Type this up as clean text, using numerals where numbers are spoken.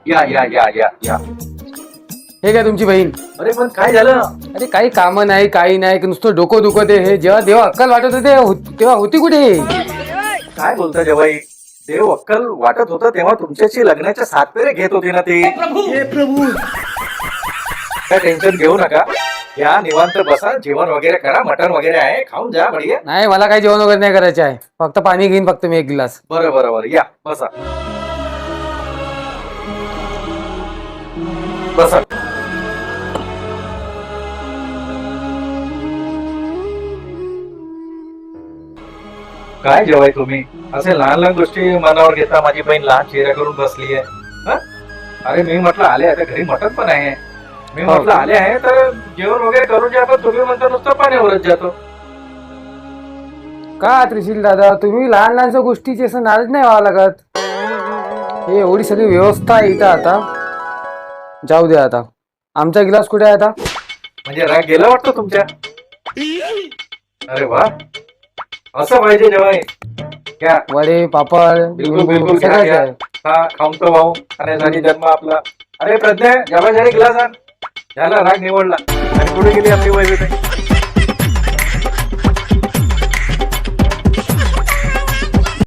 या या या या या. हे काय तुमची बहीण? अरे पण काय झालं? अरे काही कामं नाही, काही नाही, नुसतं डोकं दुखत आहे. हे जेव्हा देवा अक्कल वाटत होते तेव्हा होती कुठे? काय बोलता जवाई? देव अक्कल वाटत होतं तेव्हा तुमच्याशी लग्नाच्या 7 फेरे घेत होते ना ते. हे प्रभू. काय टेन्शन घेऊ नका. या निवांत बसा, जेवण वगैरे करा, मटण वगैरे आहे, खाऊन जा बढिया. नाही, मला काही जेवण वगैरे नाही करायचं आहे. फक्त पाणी घेईन फक्त मी 1 गिलास. बरं बरं बरं, या बसा बसा. काय जेवाय तुम्ही असे लहान लहान गोष्टी मनावर घेता? माझी बहीण लहान चेहरा करून बसली आहे. अरे मी म्हटलं आले आता घरी मटण पण आहे. मी म्हटलं आले आहे तर जेवण वगैरे करून जे आपण तुम्ही म्हणता नुसतं पाण्यावरच जातो. का त्रिशील दादा, तुम्ही लहान लहानशा गोष्टीची असं नाराज नाही व्हावं लागत. हे एवढी सगळी व्यवस्था आहे इथं. आता जाऊ दे. आता आमचा गिलास कुठे आहे आता? म्हणजे राग गेला वाटतं तुमच्या? अरे वा, असं पाहिजे जेवाय. घ्या, वडे पापड बिलकुल लिंबू, बिलकुल घ्या, सगळंच घ्या. आहे. हा खाऊन तो भाऊ खाण्यासाठी जन्म आपला. अरे प्रज्ञा, जेव्हा गिलास आण. झाला, राग निवडला. आणि कुठे गेली आपली वैभवी?